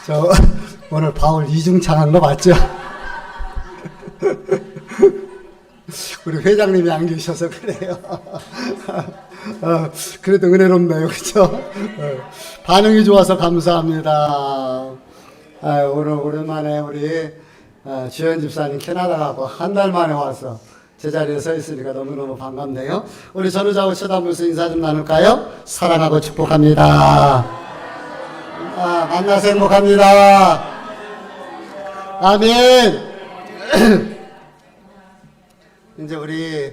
저 오늘 바울 이중창한 거 맞죠? 우리 회장님이 안 계셔서 그래요. 그래도 은혜롭네요, 그렇죠? 반응이 좋아서 감사합니다. 오늘 오랜만에 우리 주현 집사님 캐나다 가고 한 달 만에 와서 제자리에 서 있으니까 너무너무 반갑네요. 우리 전우자고 쳐다보면서 인사 좀 나눌까요? 사랑하고 축복합니다. 만나서 행복합니다. 아멘. 이제 우리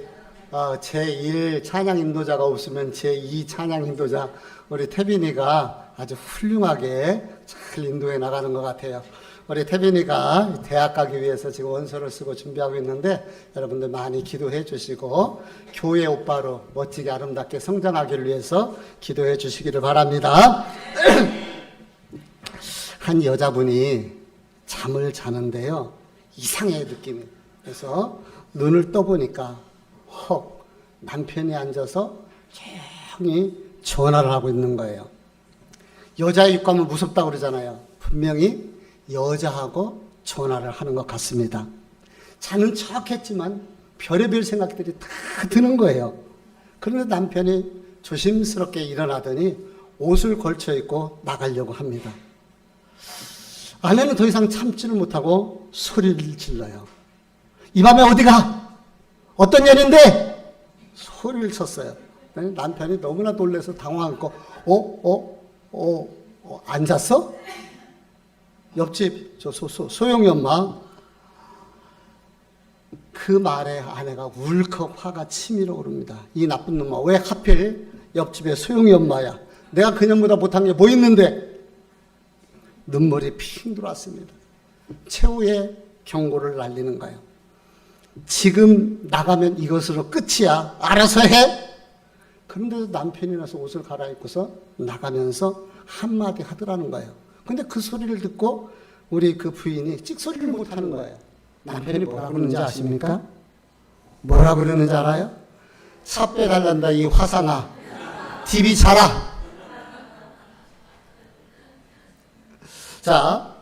제1 찬양 인도자가 없으면 제2 찬양 인도자 우리 태빈이가 아주 훌륭하게 잘 인도해 나가는 것 같아요. 우리 태빈이가 대학 가기 위해서 지금 원서를 쓰고 준비하고 있는데 여러분들 많이 기도해 주시고 교회 오빠로 멋지게 아름답게 성장하기를 위해서 기도해 주시기를 바랍니다. 한 여자분이 잠을 자는데요. 이상해 느낌이. 그래서 눈을 떠보니까 남편이 앉아서 조용히 전화를 하고 있는 거예요. 여자의 육감은 무섭다고 그러잖아요. 분명히 여자하고 전화를 하는 것 같습니다. 자는 척했지만 별의별 생각들이 다 드는 거예요. 그런데 남편이 조심스럽게 일어나더니 옷을 걸쳐 입고 나가려고 합니다. 아내는 더 이상 참지를 못하고 소리를 질러요. 이 밤에 어디 가? 어떤 년인데? 소리를 쳤어요. 남편이 너무나 놀라서 당황하고 앉았어? 옆집 소영이 엄마. 그 말에 아내가 울컥 화가 치밀어 오릅니다. 이 나쁜 놈아, 왜 하필 옆집에 소영이 엄마야? 내가 그년보다 못한 게 뭐 있는데? 눈물이 핑 들어왔습니다. 최후의 경고를 날리는 거예요. 지금 나가면 이것으로 끝이야. 알아서 해. 그런데도 남편이 나서 옷을 갈아입고서 나가면서 한마디 하더라는 거예요. 근데 그 소리를 듣고 우리 그 부인이 찍소리를 못하는 거예요. 남편이 뭐라 그러는지 아십니까? 뭐라 그러는지 알아요? 차 빼달란다 이 화상아. TV 자라. 자,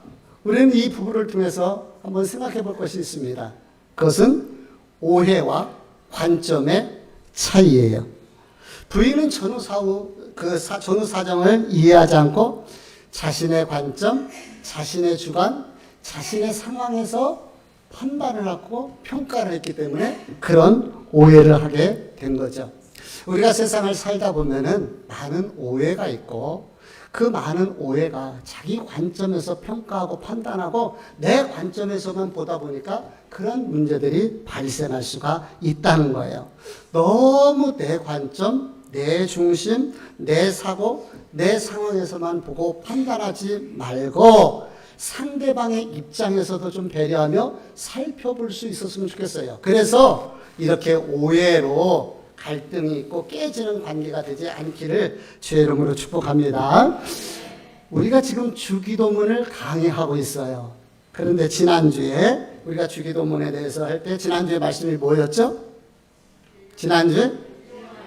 우리는 이 부부를 통해서 한번 생각해 볼 것이 있습니다. 그것은 오해와 관점의 차이예요. 부인은 전후 사정을 이해하지 않고 자신의 관점, 자신의 주관, 자신의 상황에서 판단을 하고 평가를 했기 때문에 그런 오해를 하게 된 거죠. 우리가 세상을 살다 보면은 많은 오해가 있고 그 많은 오해가 자기 관점에서 평가하고 판단하고 내 관점에서만 보다 보니까 그런 문제들이 발생할 수가 있다는 거예요. 너무 내 관점, 내 중심, 내 사고, 내 상황에서만 보고 판단하지 말고 상대방의 입장에서도 좀 배려하며 살펴볼 수 있었으면 좋겠어요. 그래서 이렇게 오해로 갈등이 있고 깨지는 관계가 되지 않기를 주의 이름으로 축복합니다. 우리가 지금 주기도문을 강의하고 있어요. 그런데 지난주에 우리가 주기도문에 대해서 할 때 지난주에 말씀이 뭐였죠? 지난주에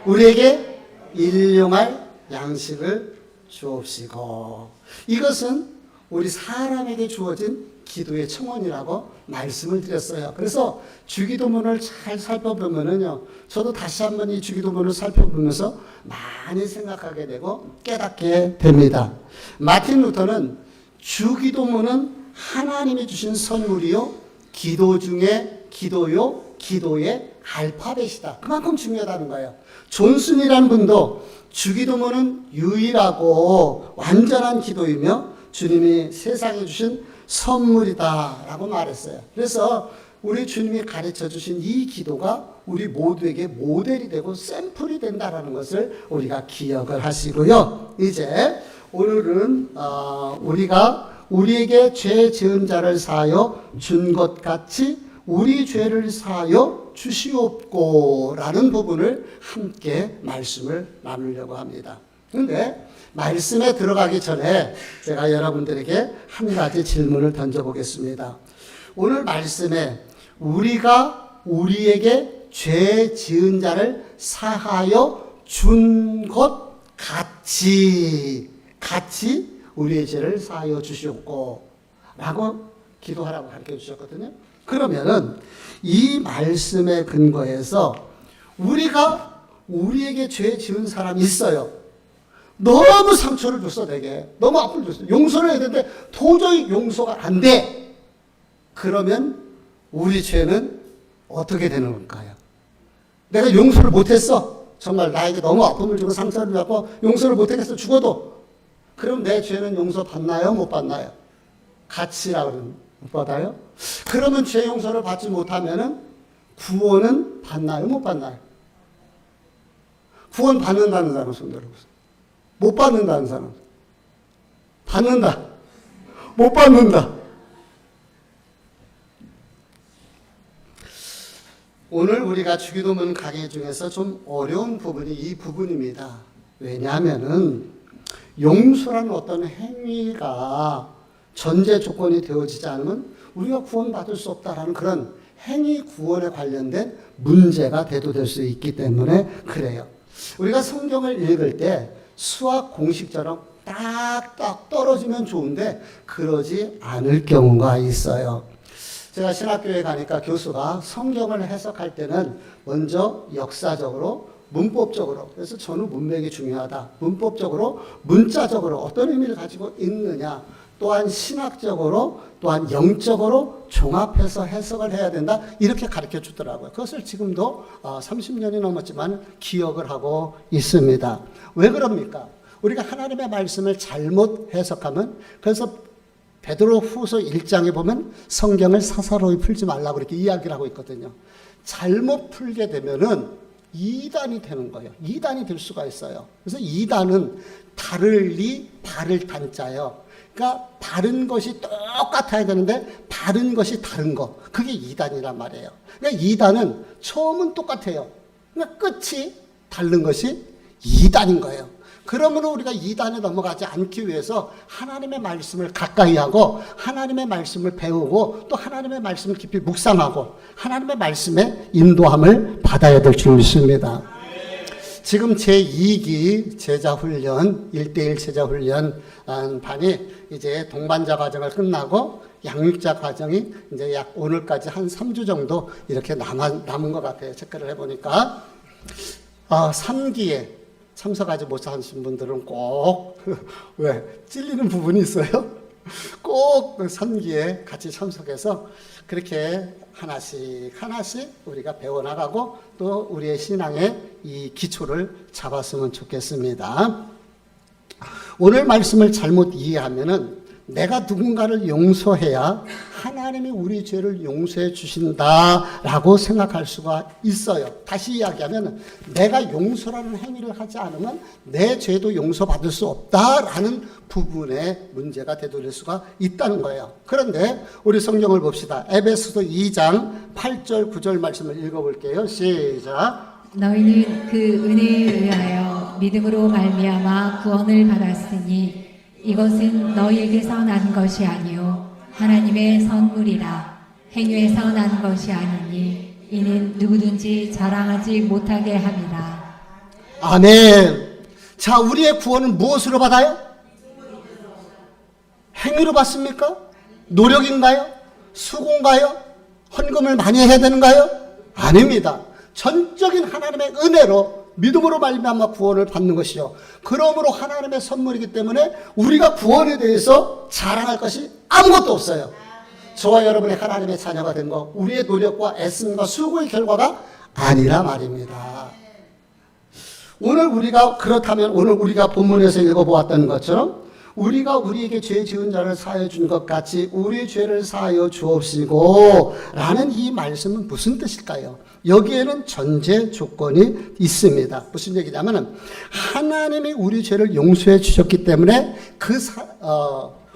우리에게 일용할 양식을 주옵시고, 이것은 우리 사람에게 주어진 기도의 청원이라고 말씀을 드렸어요. 그래서 주기도문을 잘 살펴보면은요, 저도 다시 한번 이 주기도문을 살펴보면서 많이 생각하게 되고 깨닫게 됩니다. 마틴 루터는 주기도문은 하나님이 주신 선물이요, 기도 중에 기도요, 기도의 알파벳이다. 그만큼 중요하다는 거예요. 존슨이라는 분도 주기도문은 유일하고 완전한 기도이며 주님이 세상에 주신 선물이다 라고 말했어요. 그래서 우리 주님이 가르쳐 주신 이 기도가 우리 모두에게 모델이 되고 샘플이 된다라는 것을 우리가 기억을 하시고요. 이제 오늘은 우리가 우리에게 죄 지은 자를 사하여 준 것 같이 우리 죄를 사하여 주시옵고 라는 부분을 함께 말씀을 나누려고 합니다. 그런데 말씀에 들어가기 전에 제가 여러분들에게 한 가지 질문을 던져보겠습니다. 오늘 말씀에 우리가 우리에게 죄 지은 자를 사하여 준 것 같이 우리의 죄를 사하여 주시옵고 라고 기도하라고 가르쳐 주셨거든요. 그러면은 이 말씀에 근거해서 우리가 우리에게 죄 지은 사람이 있어요. 너무 상처를 줬어, 내게. 너무 아픔을 줬어. 용서를 해야 되는데 도저히 용서가 안 돼. 그러면 우리 죄는 어떻게 되는 걸까요? 내가 용서를 못했어. 정말 나에게 너무 아픔을 주고 상처를 주고 용서를 못하겠어, 죽어도. 그럼 내 죄는 용서 받나요? 못 받나요? 같이라고 그러면 못 받아요? 그러면 죄 용서를 받지 못하면은 구원은 받나요? 못 받나요? 구원 받는다는 사람은 손 들어보세요. 못 받는다는 사람. 받는다. 못 받는다. 오늘 우리가 주기도문 강의 중에서 좀 어려운 부분이 이 부분입니다. 왜냐하면은 용서라는 어떤 행위가 전제 조건이 되어지지 않으면 우리가 구원받을 수 없다라는 그런 행위 구원에 관련된 문제가 대두될 수 있기 때문에 그래요. 우리가 성경을 읽을 때 수학 공식처럼 딱딱 떨어지면 좋은데 그러지 않을 경우가 있어요. 제가 신학교에 가니까 교수가 성경을 해석할 때는 먼저 역사적으로 문법적으로, 그래서 저는 문맥이 중요하다. 문법적으로 문자적으로 어떤 의미를 가지고 있느냐, 또한 신학적으로 또한 영적으로 종합해서 해석을 해야 된다, 이렇게 가르쳐 주더라고요. 그것을 지금도 30년이 넘었지만 기억을 하고 있습니다. 왜 그럽니까? 우리가 하나님의 말씀을 잘못 해석하면, 그래서 베드로 후서 1장에 보면 성경을 사사로이 풀지 말라고 이렇게 이야기를 하고 있거든요. 잘못 풀게 되면은 이단이 되는 거예요. 이단이 될 수가 있어요. 그래서 이단은 다를리 바를 단자예요. 그러니까 다른 것이 똑같아야 되는데 다른 것이 다른 거, 그게 이단이란 말이에요. 그러니까 이단은 처음은 똑같아요. 그러니까 끝이 다른 것이 이단인 거예요. 그러므로 우리가 이단에 넘어가지 않기 위해서 하나님의 말씀을 가까이 하고 하나님의 말씀을 배우고 또 하나님의 말씀을 깊이 묵상하고 하나님의 말씀에 인도함을 받아야 될 줄 믿습니다. 지금 제2기 제자훈련, 1대1 제자훈련 반이 이제 동반자 과정을 끝나고 양육자 과정이 이제 약 오늘까지 한 3주 정도 이렇게 남은 것 같아요. 체크를 해보니까. 3기에 참석하지 못하신 분들은 꼭, 왜? 찔리는 부분이 있어요? 꼭 3기에 같이 참석해서 그렇게 하나씩 우리가 배워나가고 또 우리의 신앙의 이 기초를 잡았으면 좋겠습니다. 오늘 말씀을 잘못 이해하면은 내가 누군가를 용서해야 하나님이 우리 죄를 용서해 주신다라고 생각할 수가 있어요. 다시 이야기하면 내가 용서라는 행위를 하지 않으면 내 죄도 용서받을 수 없다라는 부분에 문제가 되돌릴 수가 있다는 거예요. 그런데 우리 성경을 봅시다. 에베소서 2장 8절 9절 말씀을 읽어볼게요. 시작. 너희는 그 은혜에 의하여 믿음으로 말미암아 구원을 받았으니 이것은 너희에게서 난 것이 아니요 하나님의 선물이라. 행위에서 난 것이 아니니 이는 누구든지 자랑하지 못하게 함이라. 아멘. 자, 우리의 구원은 무엇으로 받아요? 행위로 받습니까? 노력인가요? 수고인가요? 헌금을 많이 해야 되는가요? 아닙니다. 전적인 하나님의 은혜로 믿음으로 말미암아 구원을 받는 것이요. 그러므로 하나님의 선물이기 때문에 우리가 구원에 대해서 자랑할 것이 아무것도 없어요. 저와 여러분이 하나님의 자녀가 된 거, 우리의 노력과 애씀과 수고의 결과가 아니라 말입니다. 그렇다면 오늘 우리가 본문에서 읽어보았던 것처럼 우리가 우리에게 죄 지은 자를 사하여 준 것 같이 우리의 죄를 사하여 주옵시고 라는 이 말씀은 무슨 뜻일까요? 여기에는 전제 조건이 있습니다. 무슨 얘기냐면은 하나님이 우리 죄를 용서해 주셨기 때문에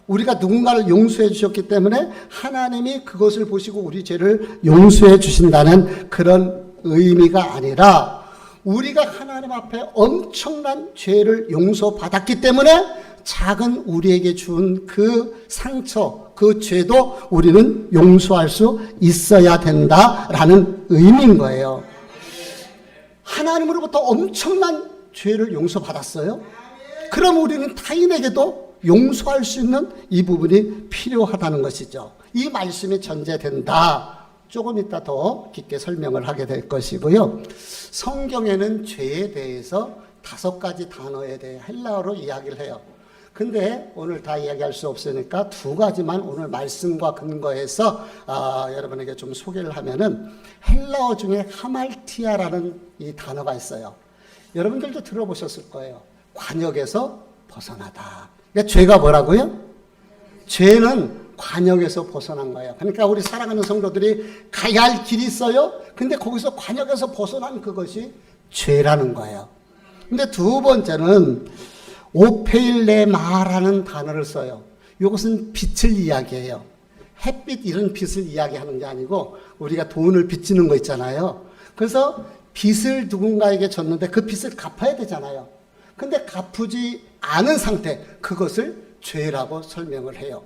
우리가 누군가를 용서해 주셨기 때문에 하나님이 그것을 보시고 우리 죄를 용서해 주신다는 그런 의미가 아니라 우리가 하나님 앞에 엄청난 죄를 용서받았기 때문에 작은 우리에게 준 그 상처, 그 죄도 우리는 용서할 수 있어야 된다라는 의미인 거예요. 하나님으로부터 엄청난 죄를 용서받았어요. 그럼 우리는 타인에게도 용서할 수 있는 이 부분이 필요하다는 것이죠. 이 말씀이 전제된다. 조금 이따 더 깊게 설명을 하게 될 것이고요. 성경에는 죄에 대해서 5가지 단어에 대해 헬라어로 이야기를 해요. 근데 오늘 다 이야기할 수 없으니까 2가지만 오늘 말씀과 근거해서 여러분에게 좀 소개를 하면은, 헬라어 중에 하말티아라는 이 단어가 있어요. 여러분들도 들어보셨을 거예요. 관역에서 벗어나다. 그러니까 죄가 뭐라고요? 죄는 관역에서 벗어난 거예요. 그러니까 우리 사랑하는 성도들이 가야 할 길이 있어요. 근데 거기서 관역에서 벗어난 그것이 죄라는 거예요. 근데 2번째는 오페일레마라는 단어를 써요. 이것은 빛을 이야기해요. 햇빛 이런 빛을 이야기하는 게 아니고 우리가 돈을 빚지는 거 있잖아요. 그래서 빚을 누군가에게 줬는데 그 빚을 갚아야 되잖아요. 근데 갚지 않은 상태, 그것을 죄라고 설명을 해요.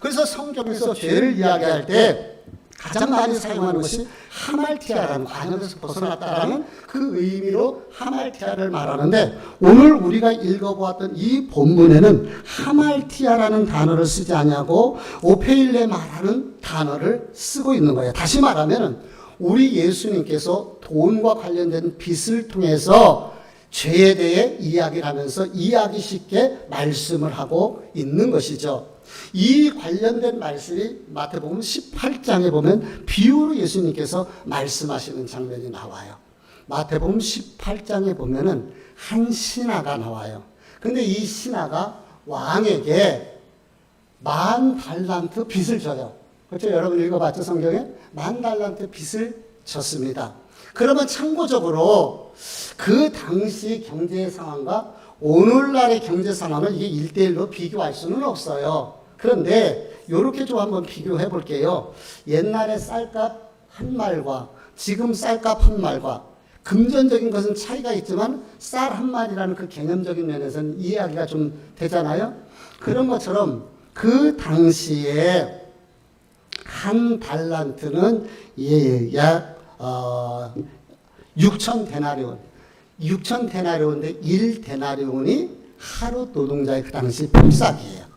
그래서 성경에서 죄를 이야기할 때 가장 많이 사용하는 것이 하말티아라는, 관역에서 벗어났다라는 그 의미로 하말티아를 말하는데, 오늘 우리가 읽어보았던 이 본문에는 하말티아라는 단어를 쓰지 않냐고 오페일레마라는 단어를 쓰고 있는 거예요. 다시 말하면 우리 예수님께서 돈과 관련된 빚을 통해서 죄에 대해 이야기를 하면서 이해하기 쉽게 말씀을 하고 있는 것이죠. 이 관련된 말씀이 마태복음 18장에 보면 비유로 예수님께서 말씀하시는 장면이 나와요. 마태복음 18장에 보면은 한 신하가 나와요. 근데 이 신하가 왕에게 10,000달란트 빚을 져요. 그렇죠? 여러분 읽어봤죠? 성경에? 10,000달란트 빚을 졌습니다. 그러면 참고적으로 그 당시 경제 상황과 오늘날의 경제 상황을 이게 1대1로 비교할 수는 없어요. 그런데 이렇게 좀 한번 비교해 볼게요. 옛날에 쌀값 한 말과 지금 쌀값 한 말과 금전적인 것은 차이가 있지만 쌀 한 말이라는 그 개념적인 면에서는 이해하기가 좀 되잖아요. 그런 것처럼 그 당시에 한 달란트는 약 6,000데나리온, 6,000데나리온인데 1데나리온이 하루 노동자의 그 당시 품삯이에요.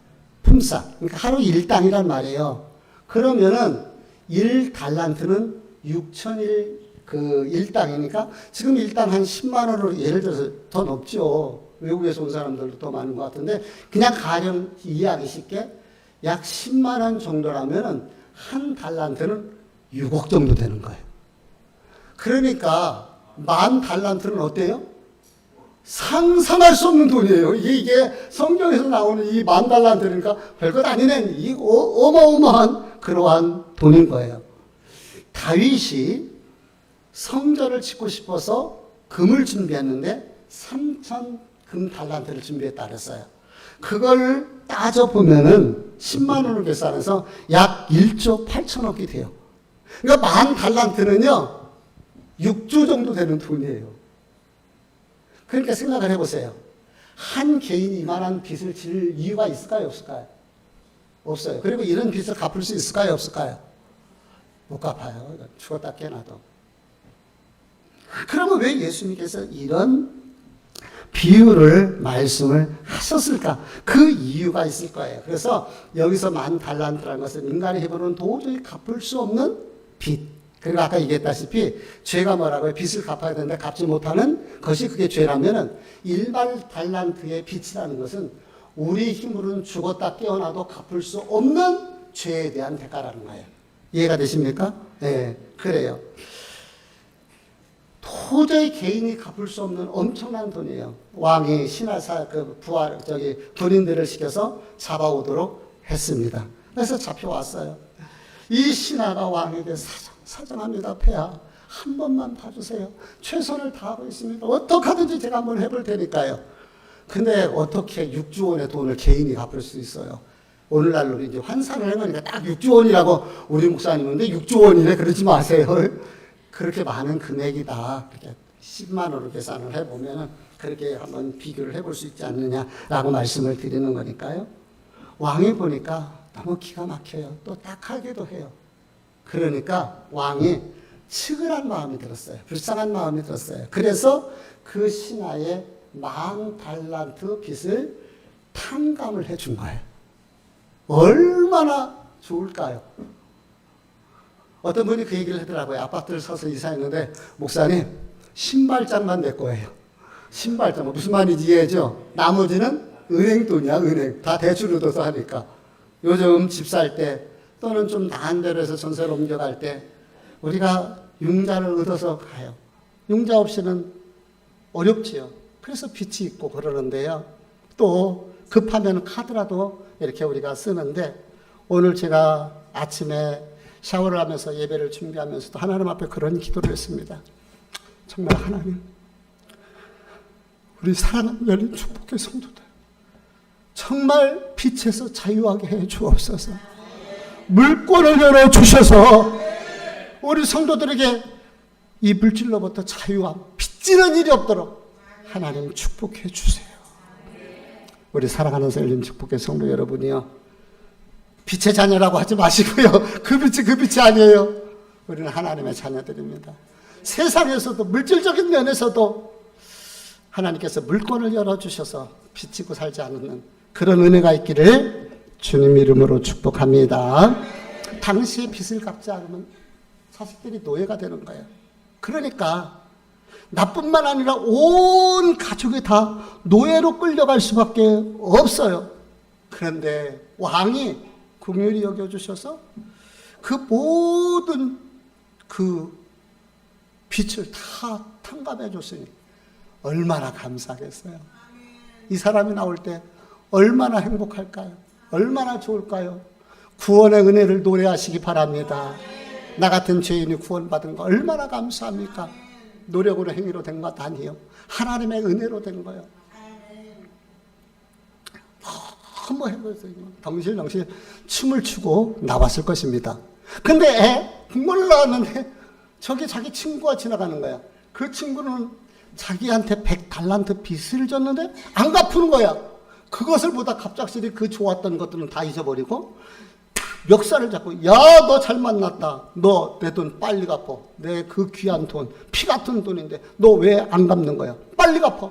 품삯. 그러니까 하루 일당이란 말이에요. 그러면은 1달란트는 6,000일 그 일당이니까 지금 일당 한 10만 원으로 예를 들어서 더 높죠. 외국에서 온 사람들도 더 많은 것 같은데 그냥 가령 이해하기 쉽게 약 10만 원 정도라면은 한 달란트는 6억 정도 되는 거예요. 그러니까 10,000달란트는 어때요? 상상할 수 없는 돈이에요. 이게 성경에서 나오는 이 10,000달란트니까 별것 아니네. 이 어마어마한 그러한 돈인 거예요. 다윗이 성전을 짓고 싶어서 금을 준비했는데 3,000금 달란트를 준비했다 그랬어요. 그걸 따져보면은 10만 원을 계산해서 약 1조 8천억이 돼요. 그러니까 10,000달란트는요 6조 정도 되는 돈이에요. 그러니까 생각을 해보세요. 한 개인이 이만한 빚을 질 이유가 있을까요? 없을까요? 없어요. 그리고 이런 빚을 갚을 수 있을까요? 없을까요? 못 갚아요. 죽었다 깨나도. 그러면 왜 예수님께서 이런 비유를 말씀을 하셨을까? 그 이유가 있을 거예요. 그래서 여기서 10,000달란트라는 것은 인간의 힘으로는 도저히 갚을 수 없는 빚. 그리고 아까 얘기했다시피 죄가 뭐라고요? 빚을 갚아야 되는데 갚지 못하는 것이 그게 죄라면은 1달란트의 빚이라는 것은 우리 힘으로는 죽었다 깨어나도 갚을 수 없는 죄에 대한 대가라는 거예요. 이해가 되십니까? 네, 그래요. 도저히 개인이 갚을 수 없는 엄청난 돈이에요. 왕이 신하사 군인들을 시켜서 잡아오도록 했습니다. 그래서 잡혀왔어요. 이 신하가 왕에게 사정합니다. 폐하, 한 번만 봐주세요. 최선을 다하고 있습니다. 어떻게 하든지 제가 한번 해볼 테니까요. 근데 어떻게 6조 원의 돈을 개인이 갚을 수 있어요? 오늘날로 이제 환산을 해보니까 딱 6조 원이라고 우리 목사님인데 6조 원이네 그러지 마세요. 그렇게 많은 금액이다. 그렇게 10만 원으로 계산을 해보면은 그렇게 한번 비교를 해볼 수 있지 않느냐라고 말씀을 드리는 거니까요. 왕이 보니까 너무 기가 막혀요. 또 딱하기도 해요. 그러니까 왕이 측은한 마음이 들었어요. 불쌍한 마음이 들었어요. 그래서 그 신하의 10,000달란트 빚을 탕감을 해준 거예요. 얼마나 좋을까요? 어떤 분이 그 얘기를 하더라고요. 아파트를 사서 이사했는데, 목사님, 신발장만 내 거예요. 신발장. 무슨 말인지 이해하죠? 나머지는 은행 돈이야, 은행. 다 대출 얻어서 하니까. 요즘 집 살 때, 또는 좀 나은 데로 해서 전세로 옮겨갈 때, 우리가 융자를 얻어서 가요. 융자 없이는 어렵지요. 그래서 빚이 있고 그러는데요. 또 급하면 카드라도 이렇게 우리가 쓰는데, 오늘 제가 아침에 샤워를 하면서 예배를 준비하면서도 하나님 앞에 그런 기도를 했습니다. 정말 하나님, 우리 사랑하는 열린 축복의 성도들, 정말 빛에서 자유하게 해 주옵소서. 물권을 열어 주셔서 우리 성도들에게 이 물질로부터 자유함, 빚지는 일이 없도록 하나님 축복해 주세요. 우리 사랑하는 열린 축복의 성도 여러분이요, 빛의 자녀라고 하지 마시고요. 그 빛이 아니에요. 우리는 하나님의 자녀들입니다. 세상에서도 물질적인 면에서도 하나님께서 물권을 열어주셔서 비치고 살지 않는 그런 은혜가 있기를 주님 이름으로 축복합니다. 당시에 빚을 갚지 않으면 자식들이 노예가 되는 거예요. 그러니까 나뿐만 아니라 온 가족이 다 노예로 끌려갈 수밖에 없어요. 그런데 왕이 긍휼히 여겨주셔서 그 모든 그 빚을 다 탕감해 줬으니 얼마나 감사하겠어요. 이 사람이 나올 때 얼마나 행복할까요? 얼마나 좋을까요? 구원의 은혜를 노래하시기 바랍니다. 나 같은 죄인이 구원받은 거 얼마나 감사합니까? 노력으로 행위로 된 것 아니에요. 하나님의 은혜로 된 거예요. 너무 행복해서 덩실덩실 춤을 추고 나왔을 것입니다. 근데 국문을 나왔는데 저기 자기 친구가 지나가는 거야. 그 친구는 자기한테 100달란트 빚을 졌는데 안 갚는 거야. 그것을 보다 갑작스레 그 좋았던 것들은 다 잊어버리고 멱살을 잡고, 야, 너 잘 만났다. 너 내 돈 빨리 갚아. 내 그 귀한 돈, 피 같은 돈인데 너 왜 안 갚는 거야? 빨리 갚아.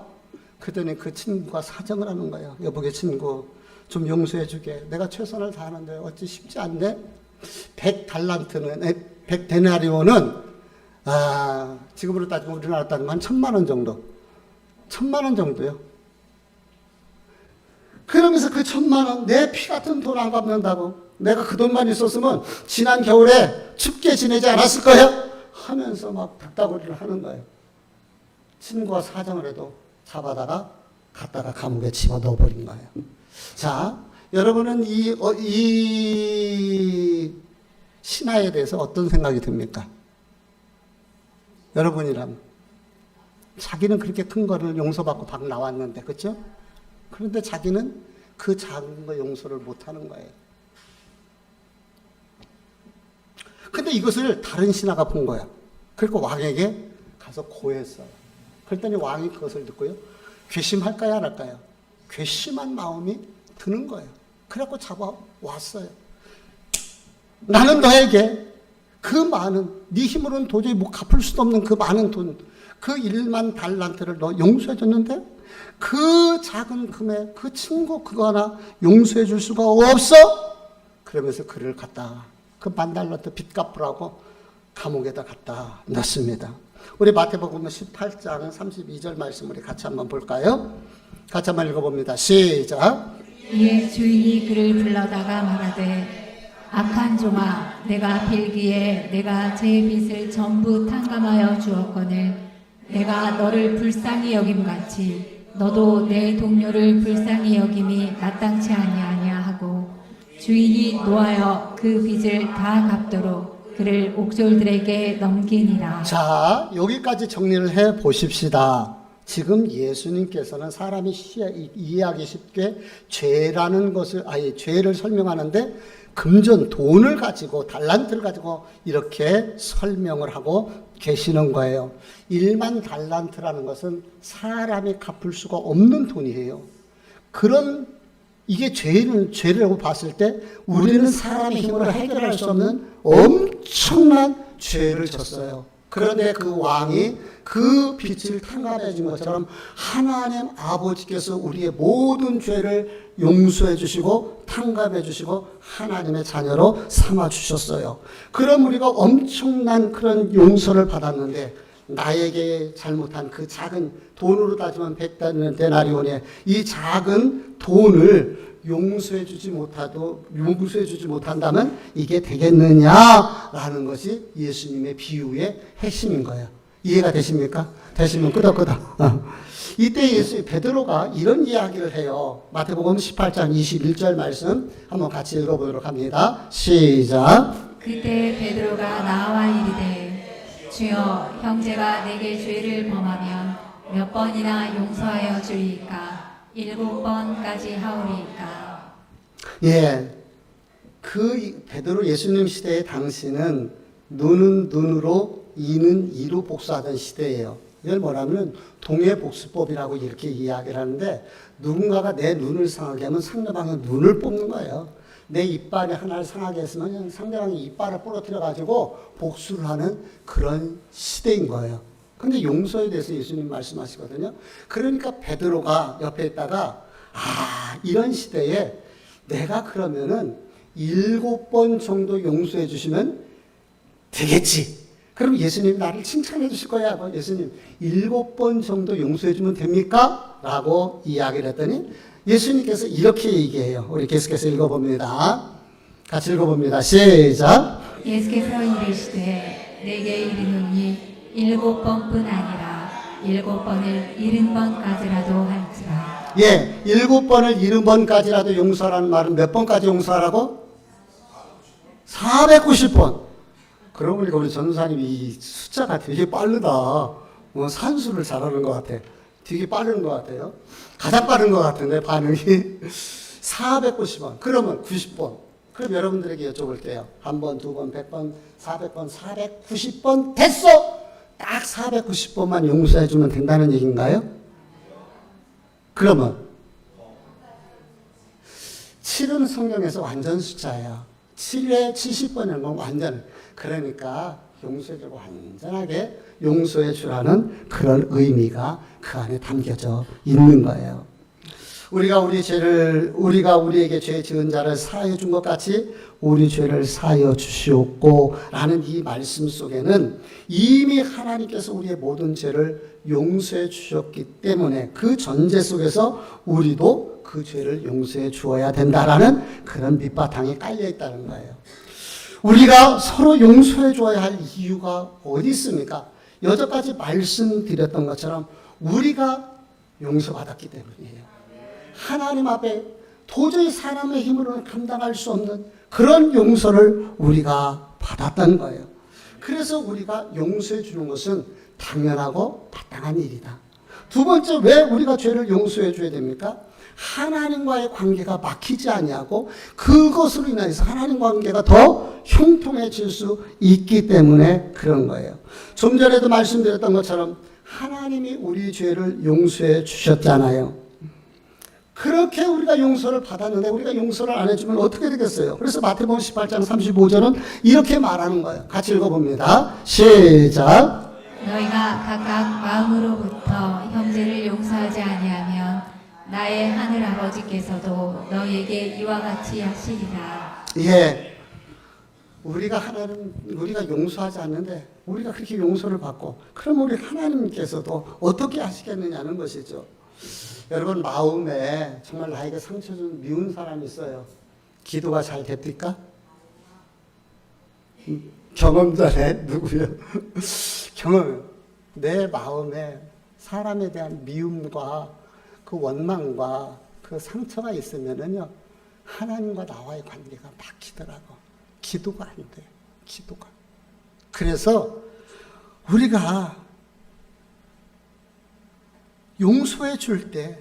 그랬더니 그 친구가 사정을 하는 거야. 여보게 친구, 좀 용서해 주게. 내가 최선을 다하는데 어찌 쉽지 않네. 100달란트는, 100데나리온은 지금으로 따지면 우리나라 따지면 한 1,000만 원 정도. 1,000만 원 정도요. 그러면서 그 1,000만 원, 내 피 같은 돈 안 갚는다고. 내가 그 돈만 있었으면 지난 겨울에 춥게 지내지 않았을 거야? 하면서 막 닥다구리를 하는 거예요. 친구가 사정을 해도 잡아다가 갖다가 감옥에 집어넣어 버린 거예요. 자, 여러분은 이 신하에 대해서 어떤 생각이 듭니까? 여러분이라면 자기는 그렇게 큰 거를 용서받고 박 나왔는데, 그렇죠? 그런데 자기는 그 작은 거 용서를 못하는 거예요. 근데 이것을 다른 신하가 본 거야. 그러니까 왕에게 가서 고했어요. 그랬더니 왕이 그것을 듣고요, 괘씸할까요, 안 할까요? 괘씸한 마음이 드는 거예요. 그래갖고 잡아왔어요. 나는 너에게 그 많은, 네 힘으로는 도저히 못 갚을 수도 없는 그 많은 돈, 그 1만 달란트를 너 용서해줬는데 그 작은 금액, 그 친구 그거 하나 용서해 줄 수가 없어? 그러면서 그를 갖다 그 10,000달란트 빚 갚으라고 감옥에다 갖다 넣습니다. 우리 마태복음 18장 32절 말씀 우리 같이 한번 볼까요? 같이 한번 읽어봅니다. 시작. 이에 주인이 그를 불러다가 말하되, 악한 종아, 내가 빌기에 내가 제 빚을 전부 탕감하여 주었거늘 내가 너를 불쌍히 여김같이 너도 내 동료를 불쌍히 여김이 마땅치 아니하냐 하고, 주인이 노하여 그 빚을 다 갚도록 그를 옥졸들에게 넘기니라. 자, 여기까지 정리를 해 보십시다. 지금 예수님께서는 사람이 이해하기 쉽게 죄라는 것을, 죄를 설명하는데 금전, 돈을 가지고, 달란트를 가지고 이렇게 설명을 하고 계시는 거예요. 1만 달란트라는 것은 사람이 갚을 수가 없는 돈이에요. 이게 죄라고 봤을 때 우리는 사람의 힘으로 해결할 수 없는 엄청난 죄를 졌어요. 그런데 그 왕이 그 빛을 탕감해 준 것처럼 하나님 아버지께서 우리의 모든 죄를 용서해 주시고 탕감해 주시고 하나님의 자녀로 삼아 주셨어요. 그럼 우리가 엄청난 그런 용서를 받았는데 나에게 잘못한 그 작은 돈으로 따지면 100데나리온의 이 작은 돈을 용서해 주지 못한다면 이게 되겠느냐라는 것이 예수님의 비유의 핵심인 거예요. 이해가 되십니까? 되시면 끄덕끄덕. 이때 베드로가 이런 이야기를 해요. 마태복음 18장 21절 말씀 한번 같이 읽어보도록 합니다. 시작. 그때 베드로가 나와 이르되 주여 형제가 내게 죄를 범하면 몇 번이나 용서하여 주리이까 7번까지 하오리이까. 예, 그 베드로 예수님 시대의 당시는 눈은 눈으로 이는 이로 복수하던 시대예요. 이걸 뭐라면 동해복수법이라고 이렇게 이야기를 하는데 누군가가 내 눈을 상하게 하면 상대방의 눈을 뽑는 거예요. 내 이빨에 하나를 상하게 했으면 상대방이 이빨을 부러뜨려 가지고 복수를 하는 그런 시대인 거예요. 근데 용서에 대해서 예수님 말씀하시거든요. 그러니까 베드로가 옆에 있다가 이런 시대에 내가 그러면은 7번 정도 용서해 주시면 되겠지. 그럼 예수님이 나를 칭찬해 주실 거야. 예수님 7번 정도 용서해 주면 됩니까? 라고 이야기를 했더니 예수님께서 이렇게 얘기해요. 우리 계속해서 읽어봅니다. 같이 읽어봅니다. 시작. 예수께서 이르시되 내게 이르노니 7번뿐 아니라 7번을 70번까지라도 할지라. 예, 7번을 70번까지라도 용서하라는 말은 몇 번까지 용서하라고? 490번. 그러고 보니까 우리 전도사님이 이 숫자가 되게 빠르다. 산수를 잘하는 것 같아. 되게 빠른 것 같아요. 가장 빠른 것 같은데 반응이 490번. 그러면 90번. 그럼 여러분들에게 여쭤볼게요. 1번, 2번, 100번, 400번, 490번 됐어! 딱 490번만 용서해주면 된다는 얘기인가요? 그러면 7은 성경에서 완전 숫자예요. 7에 70번이라는 건 완전. 그러니까 용서해주고 완전하게 용서해주라는 그런 의미가 그 안에 담겨져 있는 거예요. 우리가 우리에게 죄 지은 자를 사하여 준 것 같이 우리 죄를 사하여 주시옵고 라는 이 말씀 속에는 이미 하나님께서 우리의 모든 죄를 용서해 주셨기 때문에 그 전제 속에서 우리도 그 죄를 용서해 주어야 된다라는 그런 밑바탕이 깔려 있다는 거예요. 우리가 서로 용서해 줘야 할 이유가 어디 있습니까? 여태까지 말씀드렸던 것처럼 우리가 용서받았기 때문이에요. 하나님 앞에 도저히 사람의 힘으로는 감당할 수 없는 그런 용서를 우리가 받았다는 거예요. 그래서 우리가 용서해 주는 것은 당연하고 마땅한 일이다. 두 번째, 왜 우리가 죄를 용서해 줘야 됩니까? 하나님과의 관계가 막히지 아니하고 그것으로 인해서 하나님 관계가 더 형통해질 수 있기 때문에 그런 거예요. 좀 전에도 말씀드렸던 것처럼 하나님이 우리 죄를 용서해 주셨잖아요. 그렇게 우리가 용서를 받았는데 우리가 용서를 안 해주면 어떻게 되겠어요? 그래서 마태복음 18장 35절은 이렇게 말하는 거예요. 같이 읽어봅니다. 시작. 너희가 각각 마음으로부터 형제를 용서하지 아니하면 나의 하늘 아버지께서도 너희에게 이와 같이 하시리라. 예, 우리가 용서하지 않는데 우리가 그렇게 용서를 받고 그럼 우리 하나님께서도 어떻게 하시겠느냐는 것이죠. 여러분 마음에 정말 나에게 상처 준 미운 사람이 있어요. 기도가 잘 됩니까? 경험자네 누구요? 경험. 내 마음에 사람에 대한 미움과 그 원망과 그 상처가 있으면은요 하나님과 나와의 관계가 막히더라고. 기도가 안 돼. 기도가. 그래서 우리가 용서해 줄 때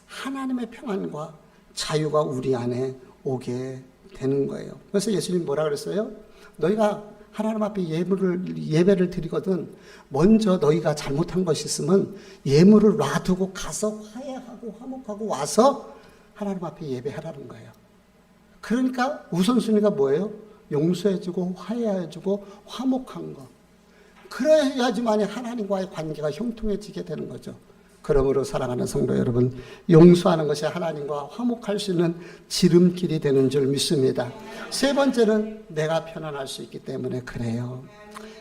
하나님의 평안과 자유가 우리 안에 오게 되는 거예요. 그래서 예수님 뭐라 그랬어요? 너희가 하나님 앞에 예배를 드리거든 먼저 너희가 잘못한 것이 있으면 예물을 놔두고 가서 화해하고 화목하고 와서 하나님 앞에 예배하라는 거예요. 그러니까 우선순위가 뭐예요? 용서해주고 화해해주고 화목한 거. 그래야지만 하나님과의 관계가 형통해지게 되는 거죠. 그러므로 사랑하는 성도 여러분, 용서하는 것이 하나님과 화목할 수 있는 지름길이 되는 줄 믿습니다. 세 번째는 내가 편안할 수 있기 때문에 그래요.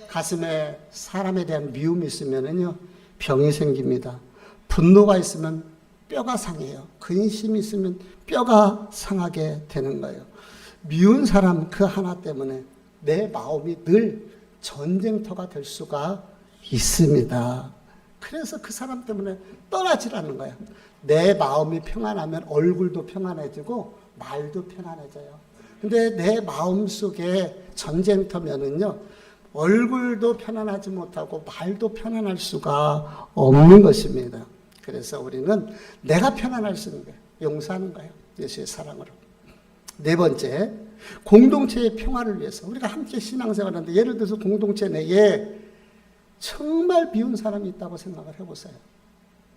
가슴에 사람에 대한 미움이 있으면은요, 병이 생깁니다. 분노가 있으면 뼈가 상해요. 근심이 있으면 뼈가 상하게 되는 거예요. 미운 사람 그 하나 때문에 내 마음이 늘 전쟁터가 될 수가 있습니다. 그래서 그 사람 때문에 떠나질 않는 거예요. 내 마음이 평안하면 얼굴도 평안해지고 말도 편안해져요. 근데 내 마음 속에 전쟁터면은요, 얼굴도 편안하지 못하고 말도 편안할 수가 없는 것입니다. 그래서 우리는 내가 편안할 수 있는 거예요. 용서하는 거예요. 예수의 사랑으로. 네 번째, 공동체의 평화를 위해서 우리가 함께 신앙생활하는데, 예를 들어서 공동체 내에 정말 미운 사람이 있다고 생각을 해보세요.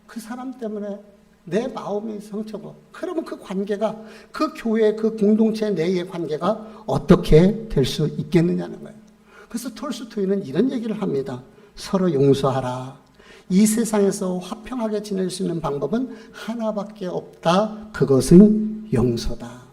그 사람 때문에 내 마음이 상처고, 그러면 그 관계가, 그 교회, 그 공동체 내의 관계가 어떻게 될 수 있겠느냐는 거예요. 그래서 톨스토이는 이런 얘기를 합니다. 서로 용서하라. 이 세상에서 화평하게 지낼 수 있는 방법은 하나밖에 없다. 그것은 용서다.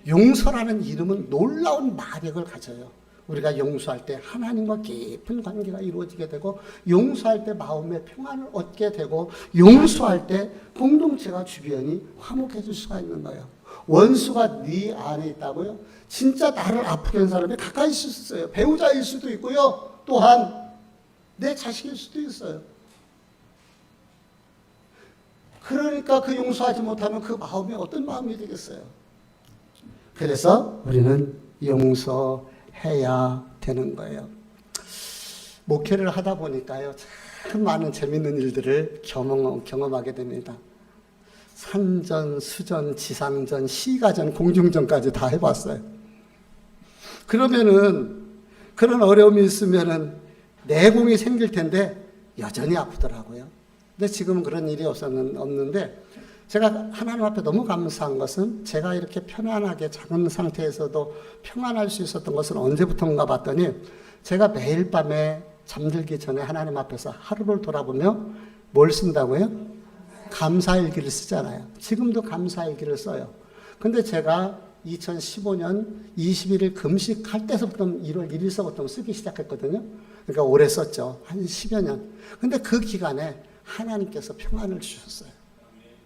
용서라는 이름은 놀라운 마력을 가져요. 우리가 용서할 때 하나님과 깊은 관계가 이루어지게 되고, 용서할 때 마음의 평안을 얻게 되고, 용서할 때 공동체가 주변이 화목해질 수가 있는 거예요. 원수가 네 안에 있다고요? 진짜 나를 아프게 한 사람이 가까이 있을 수 있어요. 배우자일 수도 있고요. 또한 내 자식일 수도 있어요. 그러니까 그 용서하지 못하면 그 마음이 어떤 마음이 되겠어요? 그래서 우리는 용서해야 되는 거예요. 목회를 하다 보니까요, 참 많은 재밌는 일들을 경험하게 됩니다. 산전, 수전, 지상전, 시가전, 공중전까지 다 해봤어요. 그러면은 그런 어려움이 있으면은 내공이 생길 텐데 여전히 아프더라고요. 근데 지금은 그런 일이 없는데, 제가 하나님 앞에 너무 감사한 것은 제가 이렇게 편안하게 작은 상태에서도 평안할 수 있었던 것은 언제부터인가 봤더니, 제가 매일 밤에 잠들기 전에 하나님 앞에서 하루를 돌아보며 뭘 쓴다고요? 감사일기를 쓰잖아요. 지금도 감사일기를 써요. 근데 제가 2015년 21일 금식할 때서부터 1월 1일서부터 쓰기 시작했거든요. 그러니까 오래 썼죠. 한 10여 년. 근데 그 기간에 하나님께서 평안을 주셨어요.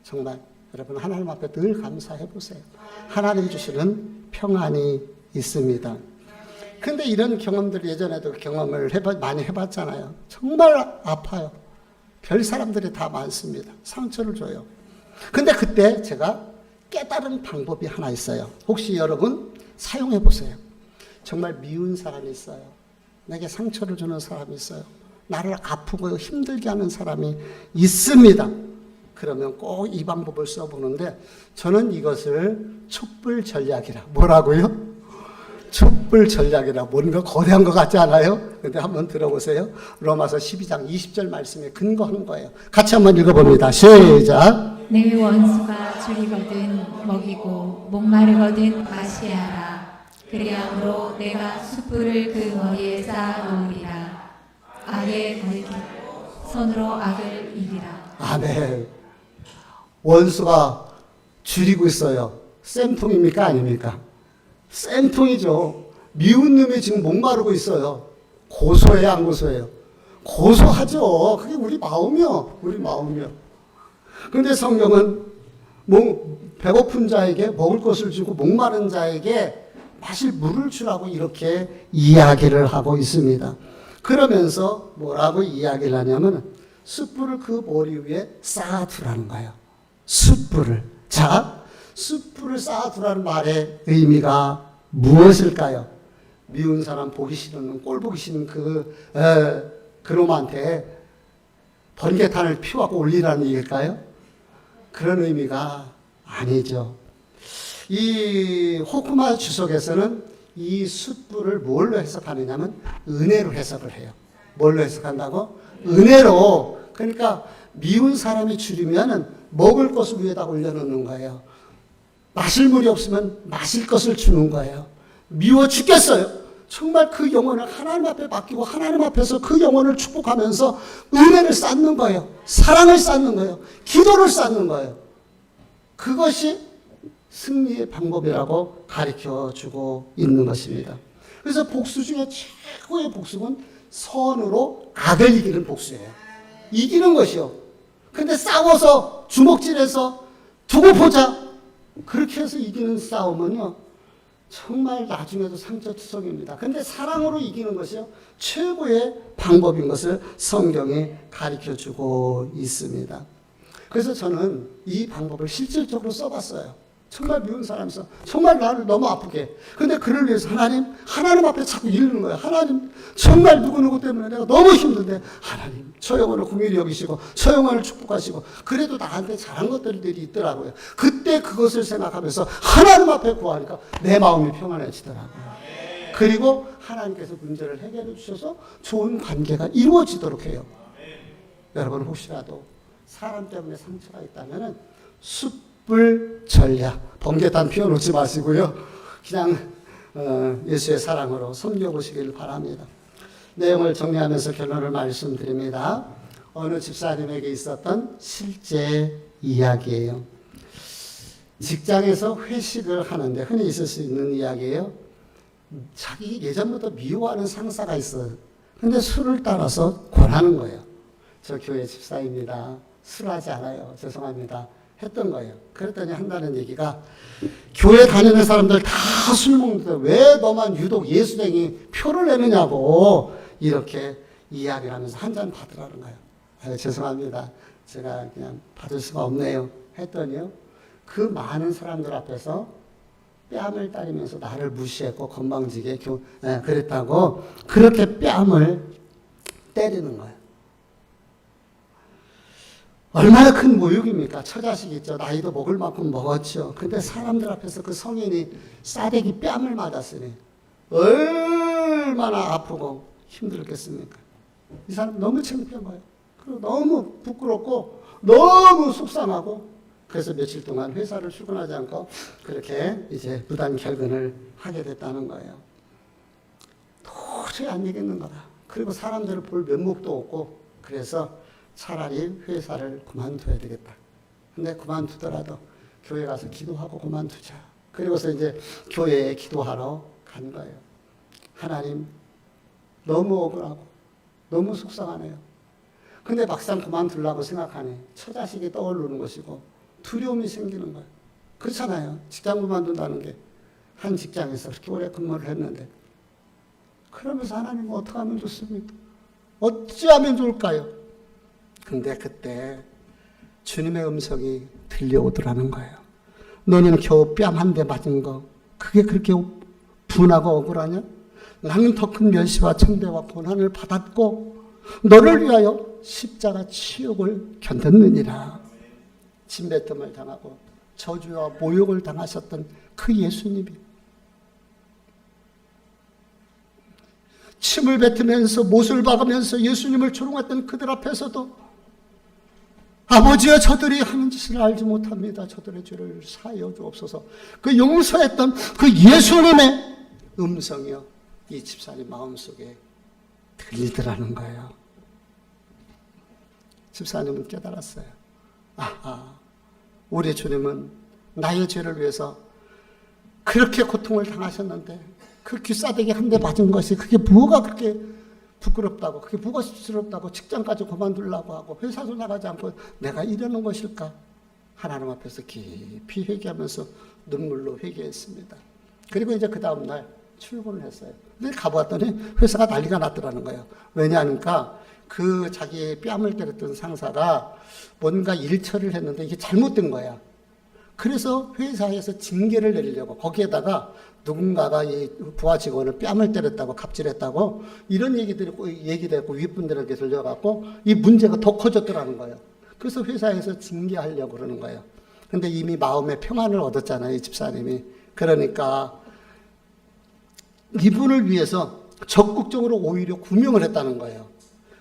정말 여러분, 하나님 앞에 늘 감사해 보세요. 하나님 주시는 평안이 있습니다. 근데 이런 경험들 예전에도 경험을 많이 해봤잖아요. 정말 아파요. 별 사람들이 다 많습니다. 상처를 줘요. 근데 그때 제가 깨달은 방법이 하나 있어요. 혹시 여러분 사용해 보세요. 정말 미운 사람이 있어요. 내게 상처를 주는 사람이 있어요. 나를 아프고 힘들게 하는 사람이 있습니다. 그러면 꼭 이 방법을 써보는데, 저는 이것을 촛불 전략이라. 뭐라고요? 촛불 전략이라. 뭔가 거대한 것 같지 않아요? 근데 한번 들어보세요. 로마서 12장 20절 말씀에 근거한 거예요. 같이 한번 읽어봅니다. 시작. 내 원수가 줄이거든 먹이고 목마르거든 마시하라. 그리함으로 내가 숯불을 그 머리에 쌓아놓으리라. 악에 걸리고 손으로 악을 이기라. 아멘. 원수가 줄이고 있어요. 쌤통입니까? 아닙니까? 쌤통이죠. 미운 놈이 지금 목마르고 있어요. 고소해요, 안 고소해요? 고소하죠. 그게 우리 마음이요. 우리 마음이요. 그런데 성경은 배고픈 자에게 먹을 것을 주고 목마른 자에게 마실 물을 주라고 이렇게 이야기를 하고 있습니다. 그러면서 뭐라고 이야기를 하냐면, 숯불을 그 머리 위에 쌓아두라는 거예요. 숯불을. 자, 숯불을 쌓아두라는 말의 의미가 무엇일까요? 미운 사람 보기 싫은, 꼴 보기 싫은 그놈한테 번개탄을 피워갖고 올리라는 얘기일까요? 그런 의미가 아니죠. 이 호쿠마 주석에서는 이 숯불을 뭘로 해석하느냐면 은혜로 해석을 해요. 뭘로 해석한다고? 은혜로. 그러니까 미운 사람이 줄이면은 먹을 것을 위에다 올려놓는 거예요. 마실 물이 없으면 마실 것을 주는 거예요. 미워 죽겠어요. 정말 그 영혼을 하나님 앞에 맡기고 하나님 앞에서 그 영혼을 축복하면서 은혜를 쌓는 거예요. 사랑을 쌓는 거예요. 기도를 쌓는 거예요. 그것이 승리의 방법이라고 가르쳐 주고 있는 것입니다. 그래서 복수 중에 최고의 복수는 선으로 악을 이기는 복수예요. 이기는 것이요. 근데 싸워서 주먹질해서 두고 보자 그렇게 해서 이기는 싸움은요 정말 나중에도 상처투성입니다. 근데 사랑으로 이기는 것이요 최고의 방법인 것을 성경이 가르쳐주고 있습니다. 그래서 저는 이 방법을 실질적으로 써봤어요. 정말 미운 사람이서 정말 나를 너무 아프게. 근데 그를 위해서 하나님 앞에 자꾸 이르는 거예요. 하나님 정말 누구누구 때문에 내가 너무 힘든데 하나님 저 영혼을 긍휼히 여기시고 저 영혼을 축복하시고 그래도 나한테 잘한 것들이 있더라고요. 그때 그것을 생각하면서 하나님 앞에 구하니까 내 마음이 평안해지더라고요. 그리고 하나님께서 문제를 해결해 주셔서 좋은 관계가 이루어지도록 해요. 여러분 혹시라도 사람 때문에 상처가 있다면 숯불 전략 번개탄 피워놓지 마시고요. 그냥 예수의 사랑으로 섬겨보시길 바랍니다. 내용을 정리하면서 결론을 말씀드립니다. 어느 집사님에게 있었던 실제 이야기예요. 직장에서 회식을 하는데 흔히 있을 수 있는 이야기예요. 자기 예전부터 미워하는 상사가 있어요. 근데 술을 따라서 권하는 거예요. 저 교회 집사입니다. 술하지 않아요. 죄송합니다. 했던 거예요. 그랬더니 한다는 얘기가 교회 다니는 사람들 다 술 먹는데 왜 너만 유독 예수쟁이 표를 내느냐고 이렇게 이야기를 하면서 한 잔 받으라는 거예요. 아유, 죄송합니다. 제가 그냥 받을 수가 없네요. 했더니요. 그 많은 사람들 앞에서 뺨을 따리면서 나를 무시했고 건방지게 그랬다고 그렇게 뺨을 때리는 거예요. 얼마나 큰 모욕입니까? 처자식 있죠. 나이도 먹을 만큼 먹었죠. 근데 사람들 앞에서 그 성인이 싸대기 뺨을 맞았으니 얼마나 아프고 힘들겠습니까? 이 사람 너무 창피한 거예요. 그리고 너무 부끄럽고 너무 속상하고 그래서 며칠 동안 회사를 출근하지 않고 그렇게 이제 무단 결근을 하게 됐다는 거예요. 도저히 안 되겠는 거다. 그리고 사람들을 볼 면목도 없고 그래서 차라리 회사를 그만둬야 되겠다. 근데 그만두더라도 교회 가서 기도하고 그만두자. 그리고서 이제 교회에 기도하러 간 거예요. 하나님, 너무 억울하고 너무 속상하네요. 근데 막상 그만두려고 생각하니 처자식이 떠오르는 것이고 두려움이 생기는 거예요. 그렇잖아요. 직장 그만둔다는 게 한 직장에서 그렇게 오래 근무를 했는데 그러면서 하나님 어떻게 하면 좋습니까? 어찌하면 좋을까요? 근데 그때 주님의 음성이 들려오더라는 거예요. 너는 겨우 뺨 한 대 맞은 거 그게 그렇게 분하고 억울하냐? 나는 더 큰 멸시와 천대와 고난을 받았고 너를 위하여 십자가 치욕을 견뎠느니라. 침뱉음을 당하고 저주와 모욕을 당하셨던 그 예수님이 침을 뱉으면서 못을 박으면서 예수님을 조롱했던 그들 앞에서도 아버지여 저들이 하는 짓을 알지 못합니다. 저들의 죄를 사하여 주옵소서. 그 용서했던 그 예수님의 음성이요 이 집사님 마음속에 들리더라는 거예요. 집사님은 깨달았어요. 아하, 우리 주님은 나의 죄를 위해서 그렇게 고통을 당하셨는데 그 귀싸대기 한 대 맞은 것이 그게 뭐가 그렇게 부끄럽다고 그게 뭐가 쑥스럽다고 직장까지 그만두려고 하고 회사도 나가지 않고 내가 이러는 것일까? 하나님 앞에서 깊이 회개하면서 눈물로 회개했습니다. 그리고 이제 그 다음날 출근을 했어요. 근데 가보았더니 회사가 난리가 났더라는 거예요. 왜냐하니까 그 자기 뺨을 때렸던 상사가 뭔가 일처리를 했는데 이게 잘못된 거야. 그래서 회사에서 징계를 내리려고 거기에다가 누군가가 이 부하 직원을 뺨을 때렸다고 갑질했다고 이런 얘기됐고 윗분들에게 들려갖고 이 문제가 더 커졌더라는 거예요. 그래서 회사에서 징계하려고 그러는 거예요. 근데 이미 마음의 평안을 얻었잖아요, 이 집사님이. 그러니까 이분을 위해서 적극적으로 오히려 구명을 했다는 거예요.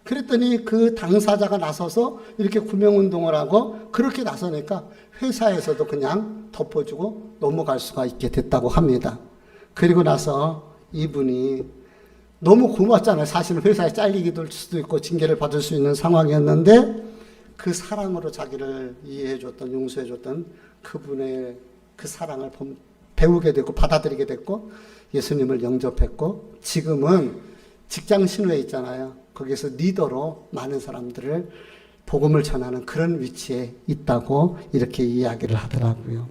그랬더니 그 당사자가 나서서 이렇게 구명운동을 하고 그렇게 나서니까 회사에서도 그냥 덮어주고 넘어갈 수가 있게 됐다고 합니다. 그리고 나서 이분이 너무 고맙잖아요. 사실은 회사에 잘리기도 할 수도 있고 징계를 받을 수 있는 상황이었는데 그 사랑으로 자기를 이해해줬던, 용서해줬던 그분의 그 사랑을 배우게 됐고 받아들이게 됐고 예수님을 영접했고 지금은 직장 신우에 있잖아요. 거기서 리더로 많은 사람들을 복음을 전하는 그런 위치에 있다고 이렇게 이야기를 하더라고요.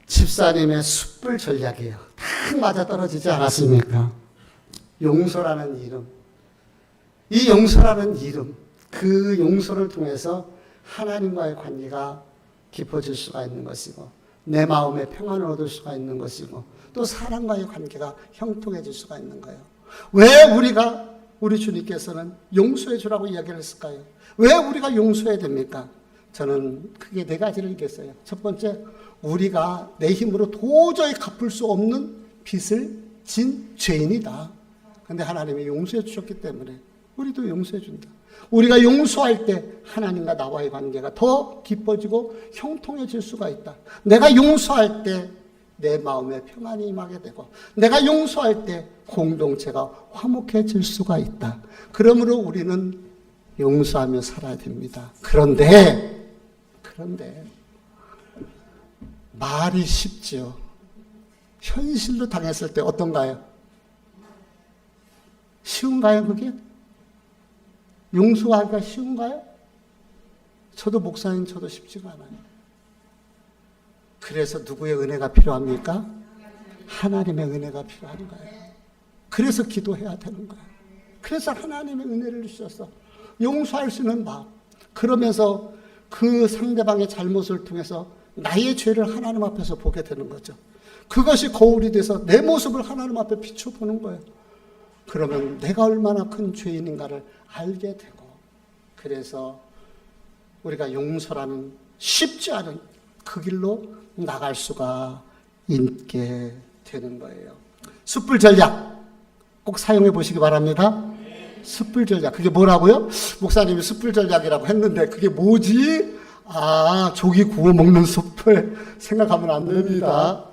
집사님의 숯불 전략이에요. 딱 맞아떨어지지 않았습니까? 용서라는 이름. 이 용서라는 이름, 그 용서를 통해서 하나님과의 관계가 깊어질 수가 있는 것이고 내 마음에 평안을 얻을 수가 있는 것이고 또 사람과의 관계가 형통해질 수가 있는 거예요. 왜 우리 주님께서는 용서해 주라고 이야기를 했을까요? 왜 우리가 용서해야 됩니까? 저는 크게 네 가지를 얘기했어요. 첫 번째, 우리가 내 힘으로 도저히 갚을 수 없는 빚을 진 죄인이다. 근데 하나님이 용서해 주셨기 때문에 우리도 용서해 준다. 우리가 용서할 때 하나님과 나와의 관계가 더 깊어지고 형통해질 수가 있다. 내가 용서할 때 내 마음에 평안이 임하게 되고 내가 용서할 때 공동체가 화목해질 수가 있다. 그러므로 우리는 용서하며 살아야 됩니다. 그런데 말이 쉽죠. 현실로 당했을 때 어떤가요? 쉬운가요, 그게? 용서하기가 쉬운가요? 저도 목사님, 저도 쉽지가 않아요. 그래서 누구의 은혜가 필요합니까? 하나님의 은혜가 필요한 거예요. 그래서 기도해야 되는 거예요. 그래서 하나님의 은혜를 주셔서 용서할 수 있는 마음. 그러면서 그 상대방의 잘못을 통해서 나의 죄를 하나님 앞에서 보게 되는 거죠. 그것이 거울이 돼서 내 모습을 하나님 앞에 비춰보는 거예요. 그러면 내가 얼마나 큰 죄인인가를 알게 되고 그래서 우리가 용서라는 쉽지 않은 그 길로 나갈 수가 있게 되는 거예요. 숯불 전략 꼭 사용해 보시기 바랍니다. 숯불 전략 그게 뭐라고요? 목사님이 숯불 전략이라고 했는데 그게 뭐지? 조기 구워 먹는 숯불 생각하면 안 됩니다.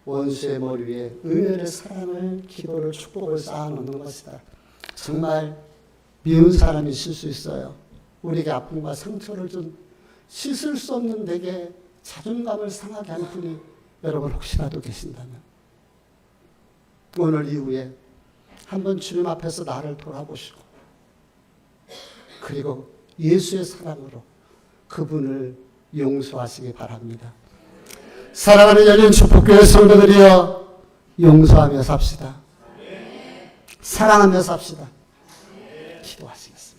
원수의 머리 위에 은혜를, 사랑을, 기도를, 축복을 쌓아놓는 것이다. 정말 미운 사람이 있을 수 있어요. 우리에게 아픔과 상처를 준 씻을 수 없는 내게 자존감을 상하게 한 분이 여러분 혹시라도 계신다면 오늘 이후에 한번 주님 앞에서 나를 돌아보시고 그리고 예수의 사랑으로 그분을 용서하시기 바랍니다. 사랑하는 열린 축복교회 성도들이여 용서하며 삽시다. 사랑하며 삽시다. 기도하시겠습니다.